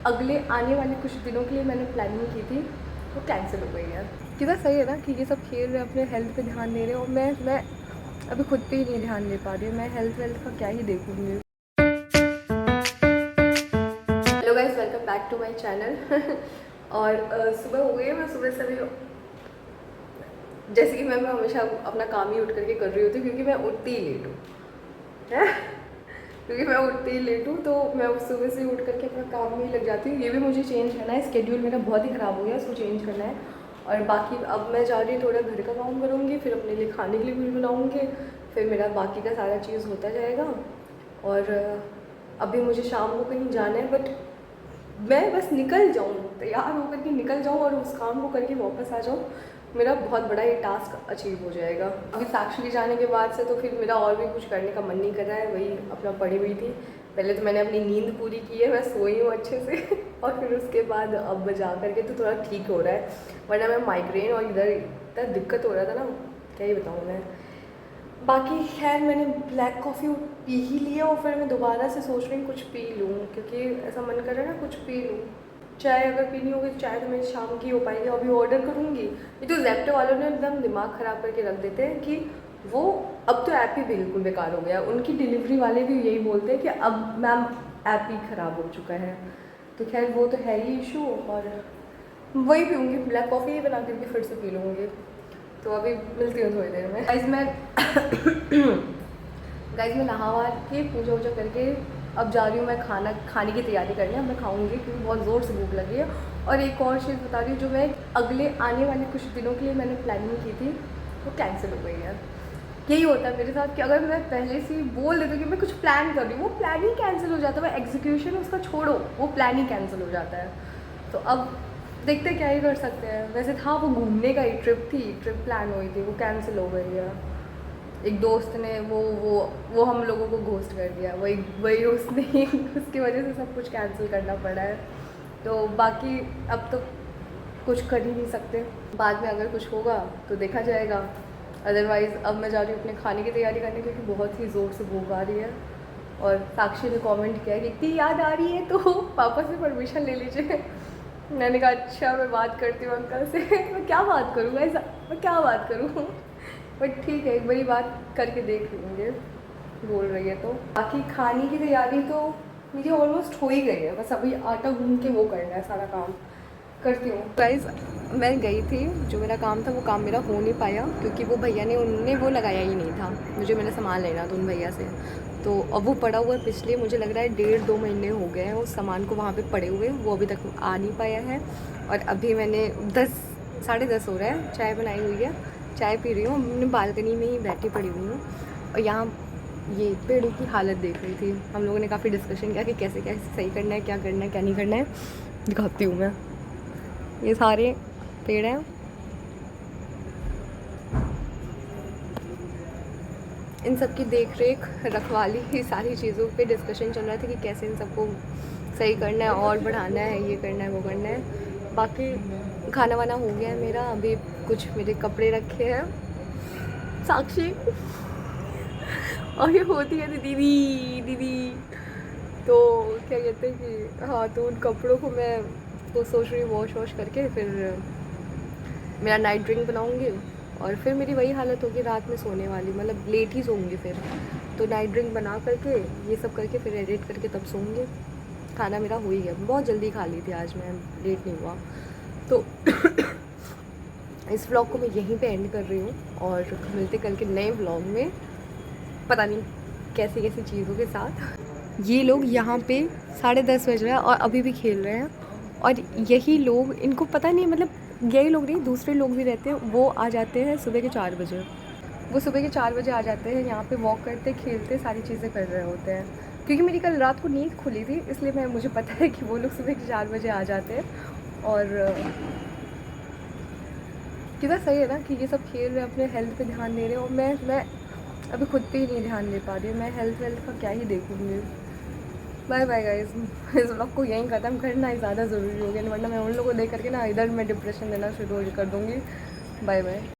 अगले आने वाले कुछ दिनों के लिए मैंने प्लानिंग की थी, वो कैंसिल हो गई है। कितना सही है ना कि ये सब खेल रहे हैं, अपने हेल्थ पे ध्यान दे रहे हैं, और मैं अभी खुद पे ही नहीं ध्यान दे पा रही हूँ। मैं हेल्थ वेल्थ का क्या ही देखूँगी। Hello guys, welcome back to my channel. और सुबह हो गई है। मैं सुबह से भी जैसे कि मैं हमेशा अपना काम ही उठ करके कर रही होती हूँ, क्योंकि मैं उठती ही लेट हूँ क्योंकि मैं उठती ही लेट हूँ, तो मैं सुबह से उठ करके अपना काम में ही लग जाती हूँ। ये भी मुझे चेंज करना है, स्केड्यूल मेरा बहुत ही ख़राब हो गया, इसको चेंज करना है। और बाकी अब मैं जा रही हूँ, थोड़ा घर का काम करूँगी, फिर अपने लिए खाने के लिए कुछ बनाऊँगी, फिर मेरा बाकी का सारा चीज़ होता जाएगा। और अभी मुझे शाम को कहीं जाना है, बट मैं बस निकल जाऊँ, तैयार होकर के निकल जाऊँ और उस काम को करके वापस आ जाऊँ, मेरा बहुत बड़ा ये टास्क अचीव हो जाएगा। अभी साक्षी जाने के बाद से तो फिर मेरा और भी कुछ करने का मन नहीं कर रहा है। वही अपना पड़ी हुई थी। पहले तो मैंने अपनी नींद पूरी की है, मैं सोई हूँ अच्छे से और फिर उसके बाद अब जा करके तो थोड़ा ठीक हो रहा है, वरना मैं माइग्रेन और इधर इतना दिक्कत हो रहा था ना, क्या ही बताऊँ मैं। बाकी खैर, मैंने ब्लैक कॉफ़ी पी ही लिया और फिर मैं दोबारा से सोच रही हूँ कुछ पी लूँ, क्योंकि ऐसा मन कर रहा है ना कुछ पी लूँ। चाय अगर पीनी होगी तो चाय तो मेरी शाम की हो पाएगी। अभी ऑर्डर करूँगी। ये तो जेप्टो वालों ने एकदम दिमाग ख़राब करके रख देते हैं कि वो अब तो ऐप ही बिल्कुल बेकार हो गया। उनकी डिलीवरी वाले भी यही बोलते हैं कि अब मैम ऐप ही ख़राब हो चुका है। तो खैर वो तो है ही इशू, और वही पीऊँगी, ब्लैक कॉफ़ी ही बना करके फिर से पी लूँगी। तो अभी मिलती हूँ थोड़ी देर में। गाइज मैं नहा वहा के पूजा वूजा करके अब जा रही हूँ मैं खाने की तैयारी करने। अब मैं खाऊंगी क्योंकि बहुत ज़ोर से भूख लगी है। और एक और चीज़ बता रही हूँ, जो मैं अगले आने वाले कुछ दिनों के लिए मैंने प्लानिंग की थी, वो कैंसिल हो गई है। यही होता है मेरे साथ कि अगर मैं पहले से ही बोल देती हूँ कि मैं कुछ प्लान कर रही हूँ, वो प्लान ही कैंसिल हो जाता है। वो एग्जीक्यूशन उसका छोड़ो, वो प्लान ही कैंसिल हो जाता है। तो अब देखते क्या ही कर सकते हैं। वैसे था वो घूमने का ही ट्रिप प्लान हुई थी, वो कैंसिल हो गई है। एक दोस्त ने वो हम लोगों को घोस्ट कर दिया, वही वही उसने उसकी वजह से सब कुछ कैंसिल करना पड़ा है। तो बाकी अब तो कुछ कर ही नहीं सकते, बाद में अगर कुछ होगा तो देखा जाएगा। अदरवाइज़ अब मैं जा रही हूँ अपने खाने की तैयारी करने, क्योंकि बहुत ही ज़ोर से भूख आ रही है। और साक्षी ने कमेंट किया कि इतनी याद आ रही है तो पापा से परमिशन ले लीजिए। मैंने कहा अच्छा, मैं बात करती हूँ अंकल से। मैं क्या बात करूँ ऐसा, मैं क्या बात करूँ, बट ठीक है, एक बड़ी बात करके देख लूँगे, बोल रही है तो। बाकी खाने की तैयारी तो मेरी ऑलमोस्ट हो ही गई है, बस अभी आटा गूंद के वो करना है, सारा काम करती हूँ। गाइस मैं गई थी, जो मेरा काम था वो काम मेरा हो नहीं पाया, क्योंकि वो भैया ने उनने वो लगाया ही नहीं था। मुझे मेरा सामान लेना था उन भैया से, तो अब वो पड़ा हुआ है पिछले, मुझे लग रहा है 1.5-2 महीने हो गए हैं उस सामान को वहाँ पे पड़े हुए, वो अभी तक आ नहीं पाया है। और अभी मैंने 10 साढ़े 10 हो रहा है, चाय बनाई हुई है, चाय पी रही हूँ, अपनी बालकनी में ही बैठी पड़ी हुई हूँ। और यहाँ ये पेड़ों की हालत देख रही थी। हम लोगों ने काफ़ी डिस्कशन किया कि कैसे कैसे सही करना है, क्या करना है क्या नहीं करना है। दिखाती हूँ मैं, ये सारे पेड़ हैं, इन सब की देख रेख रखवाली, ये सारी चीज़ों पे डिस्कशन चल रहा था कि कैसे इन सबको सही करना है और बढ़ाना है, ये करना है वो करना है। बाकी खाना वाना हो गया है मेरा, अभी कुछ मेरे कपड़े रखे हैं। साक्षी और ये होती है दीदी दीदी, तो क्या कहते हैं कि हाँ, तो उन कपड़ों को मैं तो सोच रही हूँ वॉश करके फिर मेरा नाइट ड्रिंक बनाऊँगी। और फिर मेरी वही हालत होगी रात में सोने वाली, मतलब लेट ही सोऊंगी फिर। तो नाइट ड्रिंक बना करके ये सब करके फिर एडिट करके तब सोऊंगी। खाना मेरा हो ही गया, बहुत जल्दी खा ली थी आज मैं, लेट नहीं हुआ। तो इस व्लॉग को मैं यहीं पे एंड कर रही हूँ, और मिलते कल के नए व्लॉग में, पता नहीं कैसी कैसी चीज़ों के साथ। ये लोग यहाँ पे 10:30 बज रहा है और अभी भी खेल रहे हैं। और यही लोग, इनको पता नहीं, मतलब यही लोग नहीं, दूसरे लोग भी रहते हैं, वो आ जाते हैं सुबह के 4 बजे। वो सुबह के 4 बजे आ जाते हैं, यहाँ पे वॉक करते खेलते सारी चीज़ें कर रहे होते हैं। क्योंकि मेरी कल रात को नींद खुली थी, इसलिए मुझे पता है कि वो लोग सुबह के 4 बजे आ जाते हैं। और कितना सही है ना कि ये सब खेल रहे हैं, अपने हेल्थ पे ध्यान दे रहे हैं, और मैं अभी खुद पे ही नहीं ध्यान दे पा रही हूँ। मैं हेल्थ वेल्थ का क्या ही देखूँगी। बाय बाय गाइस, इस व्लॉग को यहीं ख़त्म करना ही ज़्यादा ज़रूरी हो गया, वरना मैं उन लोगों को देख करके ना इधर मैं डिप्रेशन देना शुरू कर दूँगी। Bye bye.